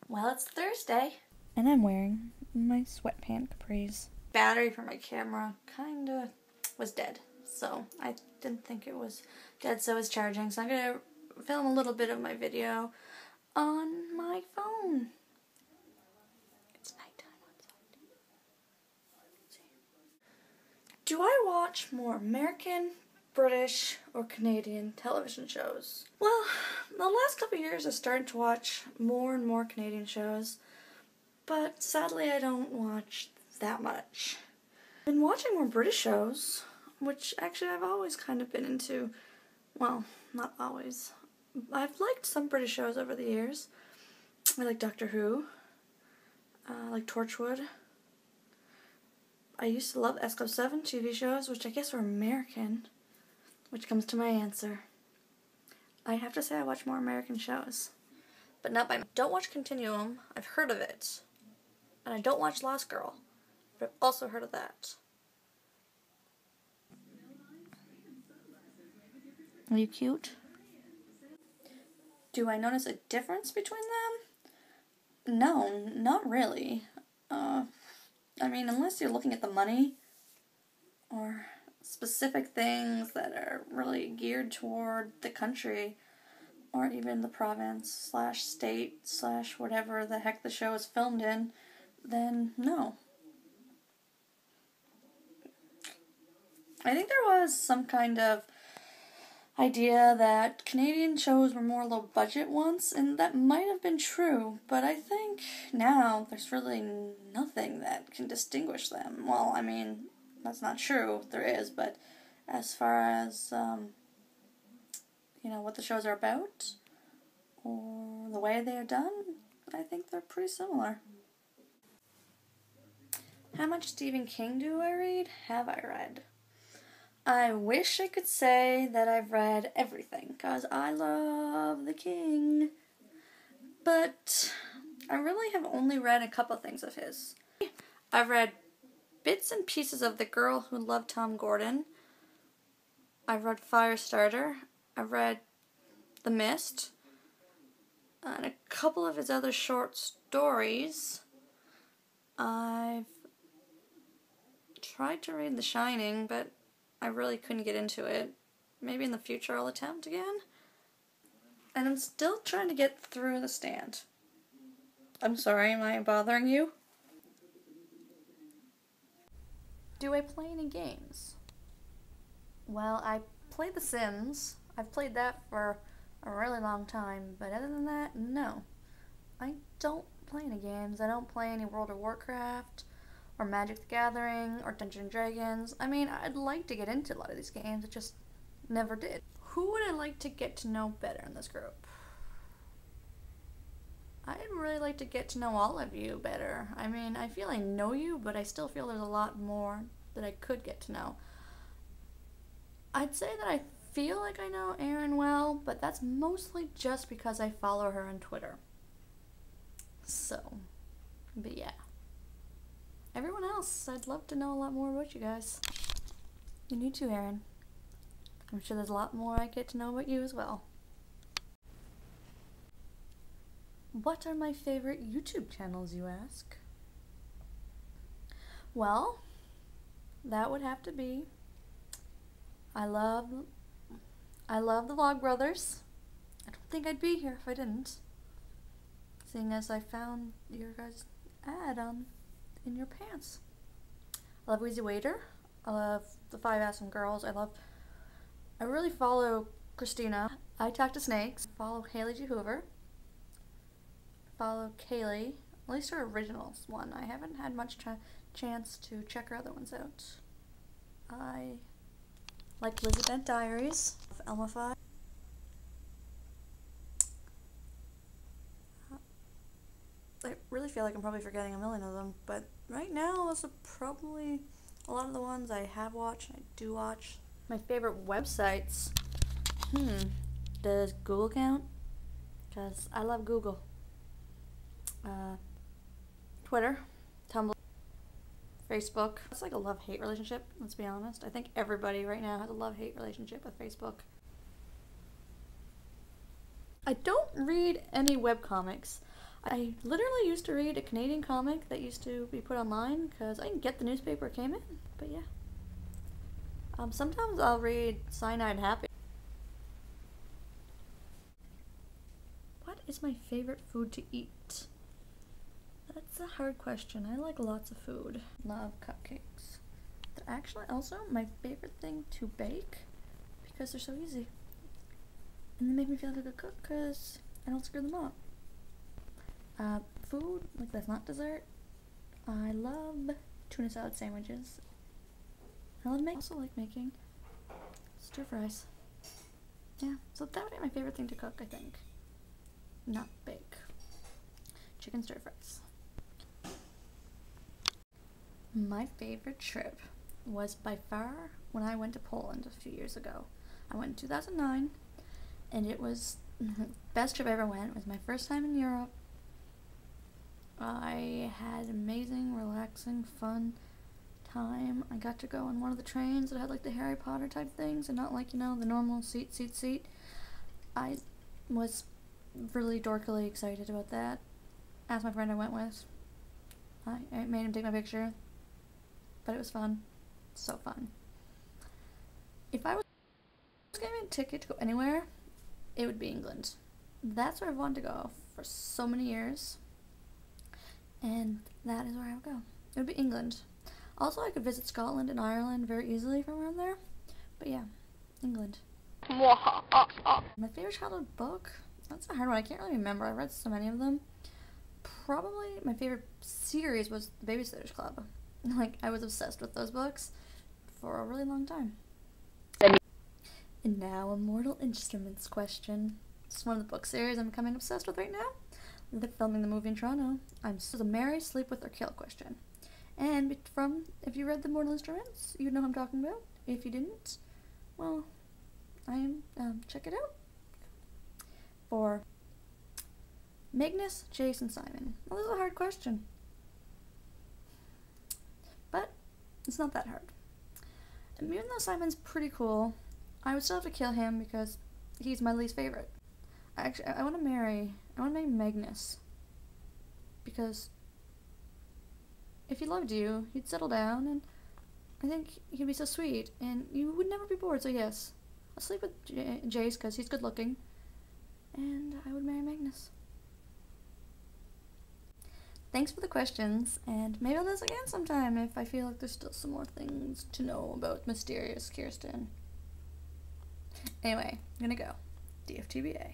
Well, it's Thursday. And I'm wearing my sweatpant capris. Battery for my camera kinda was dead, so I didn't think it was dead, so it's charging. So I'm gonna film a little bit of my video on my phone. It's nighttime outside. Let's see. Do I watch more American, British, or Canadian television shows? Well, the last couple of years I started to watch more and more Canadian shows, but sadly I don't watch that much. I've been watching more British shows, which actually I've always kind of been into. Well, not always. I've liked some British shows over the years. I like Doctor Who. I like Torchwood. I used to love Esco 7 TV shows, which I guess were American, which comes to my answer. I have to say I watch more American shows, but not by. Don't watch Continuum. I've heard of it. And I don't watch Lost Girl, but I've also heard of that. Are you cute? Do I notice a difference between them? No, not really. I mean, unless you're looking at the money or specific things that are really geared toward the country or even the province / state / whatever the heck the show is filmed in, then no. I think there was some kind of idea that Canadian shows were more low budget once, and that might have been true, but I think now there's really nothing that can distinguish them. Well, I mean, that's not true, there is, but as far as, what the shows are about, or the way they are done, I think they're pretty similar. How much Stephen King do I read? Have I read? I wish I could say that I've read everything, because I love the King. But I really have only read a couple things of his. I've read bits and pieces of The Girl Who Loved Tom Gordon. I've read Firestarter. I've read The Mist. And a couple of his other short stories. I've tried to read The Shining, but I really couldn't get into it. Maybe in the future I'll attempt again. And I'm still trying to get through The Stand. I'm sorry, am I bothering you? Do I play any games? Well, I play The Sims. I've played that for a really long time, but other than that, no. I don't play any games. I don't play any World of Warcraft, or Magic the Gathering, or Dungeons & Dragons. I mean, I'd like to get into a lot of these games, I just never did. Who would I like to get to know better in this group? I'd really like to get to know all of you better. I mean, I feel I know you, but I still feel there's a lot more that I could get to know. I'd say that I feel like I know Erin well, but that's mostly just because I follow her on Twitter. So, but yeah. Everyone else, I'd love to know a lot more about you guys. And you too, Erin. I'm sure there's a lot more I get to know about you as well. What are my favorite YouTube channels, you ask? Well, that would have to be, I love the Vlogbrothers. I don't think I'd be here if I didn't. Seeing as I found your guys' ad in your pants. I love Wheezy Waiter. I love the 5 Awesome Girls. I really follow Christina. I Talk to Snakes. Follow Haley G. Hoover. Follow Kaylee. At least her originals one. I haven't had much chance to check her other ones out. I like Elizabeth Diaries. Elmify. I really feel like I'm probably forgetting a million of them, but right now those are probably a lot of the ones I have watched and I do watch. My favorite websites. Does Google count? Because I love Google. Twitter, Tumblr, Facebook. It's like a love-hate relationship, let's be honest. I think everybody right now has a love-hate relationship with Facebook. I don't read any webcomics. I literally used to read a Canadian comic that used to be put online because I didn't get the newspaper it came in, but yeah. Sometimes I'll read Cyanide Happy. What is my favorite food to eat? That's a hard question. I like lots of food. Love cupcakes. They're actually also my favorite thing to bake because they're so easy. And they make me feel like a good cook because I don't screw them up. Food, like that's not dessert. I love tuna salad sandwiches. I also like making stir fries. Yeah, so that would be my favorite thing to cook, I think. Not bake. Chicken stir fries. My favorite trip was by far when I went to Poland a few years ago. I went in 2009, and it was the best trip I ever went. It was my first time in Europe. I had amazing, relaxing, fun time. I got to go on one of the trains that had like the Harry Potter type things and not like, you know, the normal seat. I was really dorkily excited about that. Asked my friend I went with. I made him take my picture. But it was fun. So fun. If I was getting a ticket to go anywhere, it would be England. That's where I've wanted to go for so many years. And that is where I would go. It would be England. Also, I could visit Scotland and Ireland very easily from around there. But yeah, England. My favorite childhood book? That's a hard one. I can't really remember. I read so many of them. Probably my favorite series was The Babysitter's Club. Like, I was obsessed with those books for a really long time. And now, a Mortal Instruments question. It's one of the book series I'm becoming obsessed with right now. They're filming the movie in Toronto. This is a marry, sleep with, or kill question. And if you read the Mortal Instruments, you'd know who I'm talking about. If you didn't, well, check it out. For Magnus, Jace, and Simon. Well, this is a hard question. But it's not that hard. And even though Simon's pretty cool, I would still have to kill him because he's my least favorite. I want to marry Magnus. Because if he loved you, he'd settle down, and I think he'd be so sweet, and you would never be bored, so yes. I'll sleep with Jace because he's good looking, and I would marry Magnus. Thanks for the questions, and maybe I'll do this again sometime if I feel like there's still some more things to know about mysterious Kirstin. Anyway, I'm gonna go. DFTBA.